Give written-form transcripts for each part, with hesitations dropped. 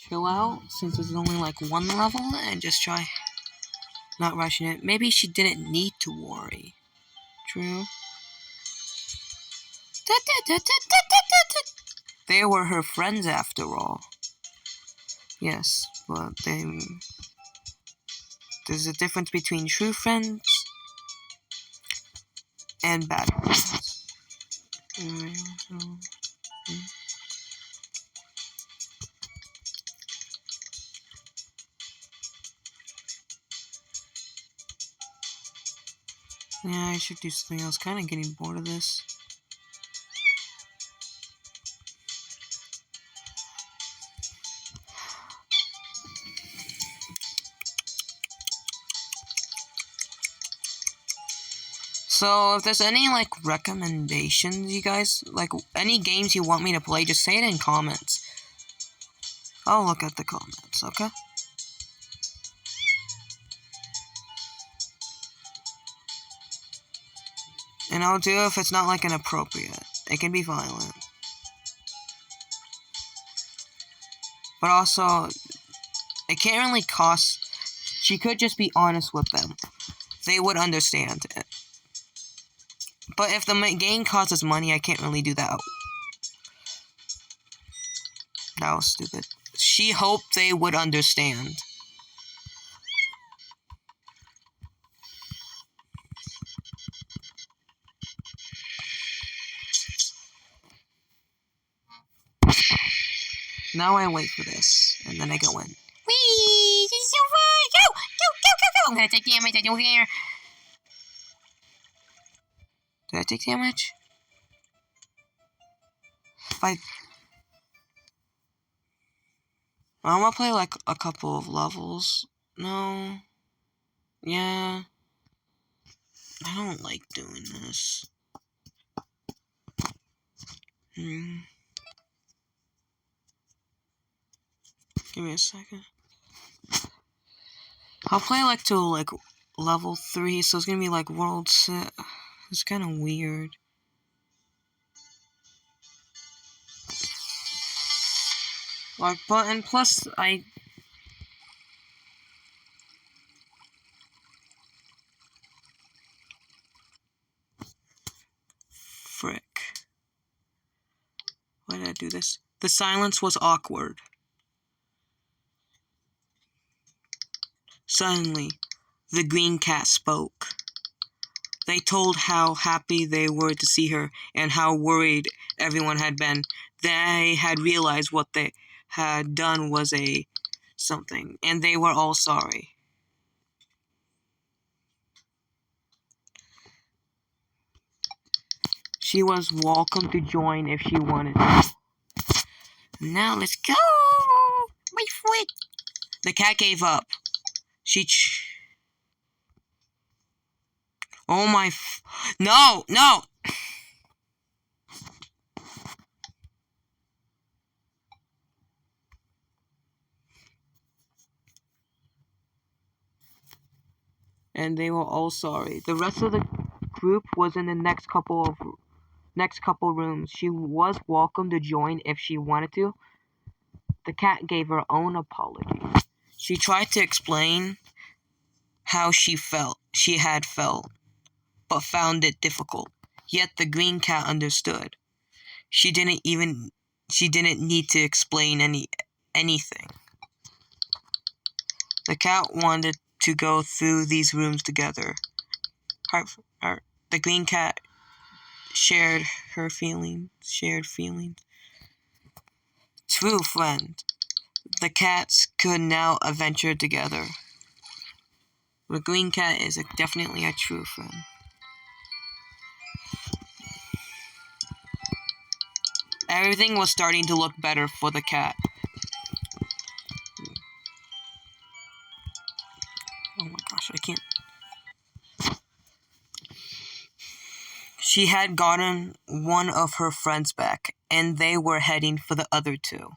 chill out since it's only like one level and just try not rushing it. Maybe she didn't need to worry. True. They were her friends after all. Yes, but there's a difference between true friends and bad friends. Yeah, I should do something else. Kind of getting bored of this. So, if there's any, like, recommendations, you guys, like, any games you want me to play, just say it in comments. I'll look at the comments, okay? And I'll do it if it's not, like, inappropriate. It can be violent. But also, it can't really cost... She could just be honest with them. They would understand it. But if the game causes money, I can't really do that. That was stupid. She hoped they would understand. Now I wait for this, and then I go in. Whee! This is so fun! Go! Go! Go! Go! Go! I'm gonna take damage, I don't care. Did I take damage? I'm gonna play like a couple of levels. No. Yeah. I don't like doing this. Give me a second. I'll play like till like level 3, so it's gonna be like world set. It's kind of weird. Like, but and plus frick. Why did I do this? The silence was awkward. Suddenly, the green cat spoke. They told how happy they were to see her and how worried everyone had been. They had realized what they had done was something, and they were all sorry. She was welcome to join if she wanted to. Now let's go! Wait for it! The cat gave up. Oh my... No! No! And they were all sorry. The rest of the group was in the next couple rooms. She was welcome to join if she wanted to. The cat gave her own apology. She tried to explain how she had felt, but found it difficult. Yet the green cat understood. She didn't need to explain anything. The cat wanted to go through these rooms together. The green cat shared feelings. True friend. The cats could now adventure together. The green cat is definitely a true friend. Everything was starting to look better for the cat. Oh my gosh, I can't. She had gotten one of her friends back, and they were heading for the other two.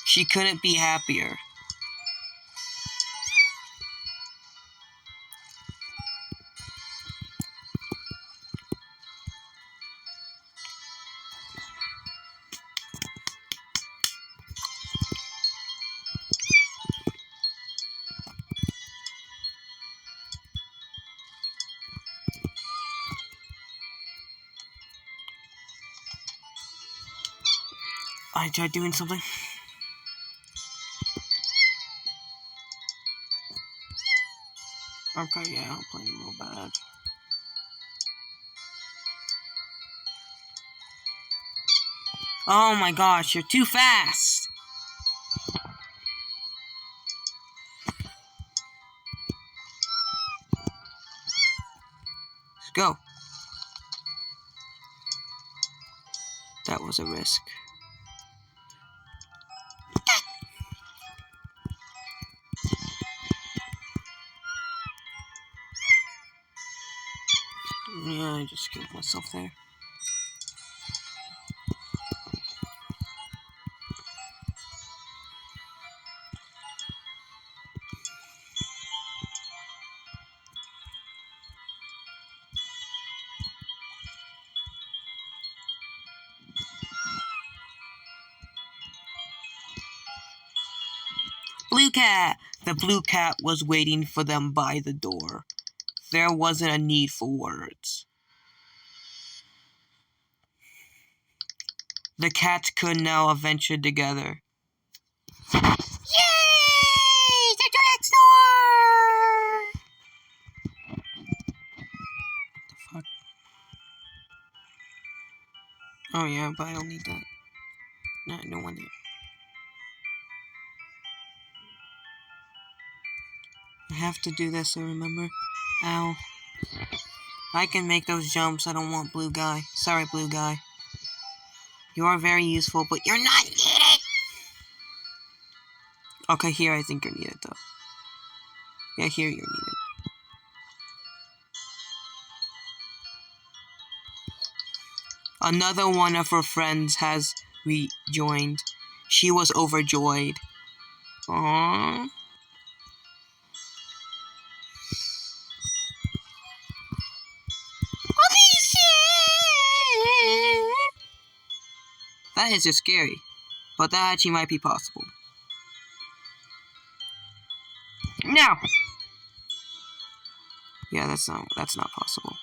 She couldn't be happier. I tried doing something. Okay, yeah, I'm playing real bad. Oh my gosh, you're too fast! Let's go. That was a risk. Yeah, I just killed myself there. Blue cat! The blue cat was waiting for them by the door. There wasn't a need for words. The cats could now adventure together. Yay! The drugstore! What the fuck? Oh yeah, but I don't need that. No, I don't want it. I have to do this, I remember. Ow. I can make those jumps, I don't want blue guy. Sorry, blue guy. You are very useful, but you're not needed! Okay, here I think you're needed, though. Yeah, here you're needed. Another one of her friends has rejoined. She was overjoyed. Aww. That is just scary. But that actually might be possible. No! Yeah, that's not possible.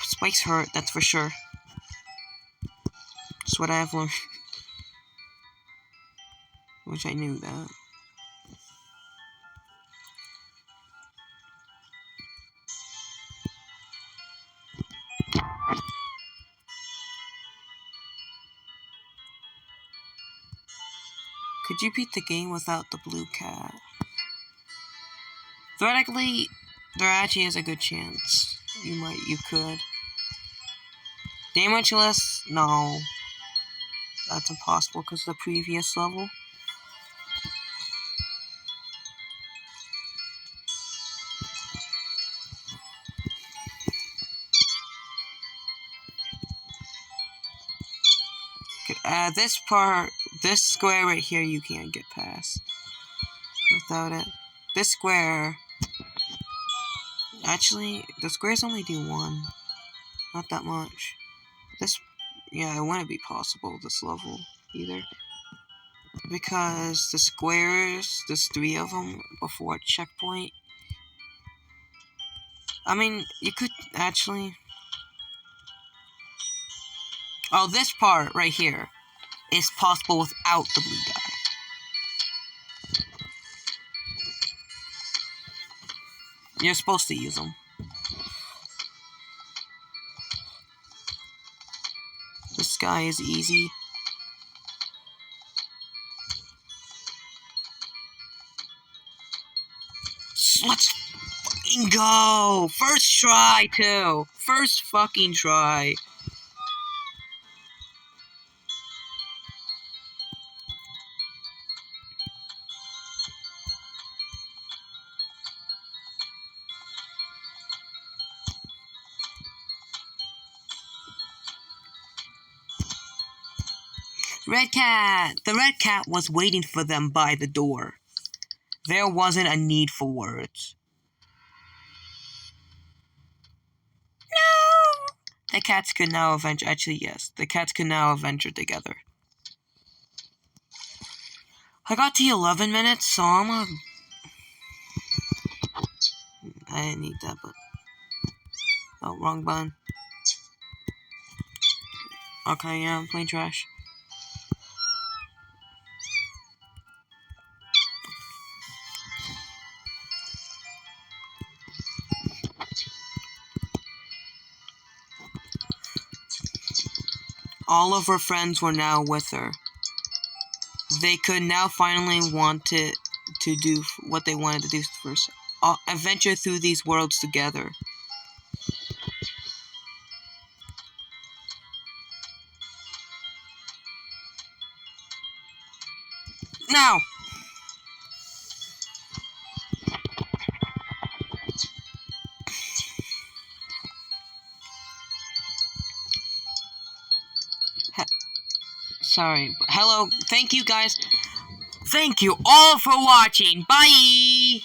Spikes hurt, that's for sure. That's what I have learned. Which I knew that. Could you beat the game without the blue cat? Theoretically, there actually is a good chance. You could. Damage less? No. That's impossible because of the previous level. This square right here, you can't get past without it. This square, actually, the squares only do one, not that much. Yeah, it wouldn't be possible this level either, because the squares, there's 3 of them before a checkpoint. I mean, you could actually. Oh, this part right here is possible without the blue guy. You're supposed to use them. This guy is easy. Let's fucking go! First try, too! First fucking try. Red cat! The red cat was waiting for them by the door. There wasn't a need for words. No! The cats could now adventure. Actually, yes. The cats could now adventure together. I got to 11 minutes, so I didn't need that, but. Oh, wrong button. Okay, yeah, I'm playing trash. All of her friends were now with her. They could now finally want to do what they wanted to do first. Adventure through these worlds together. Now! Sorry. Hello. Thank you guys. Thank you all for watching. Bye!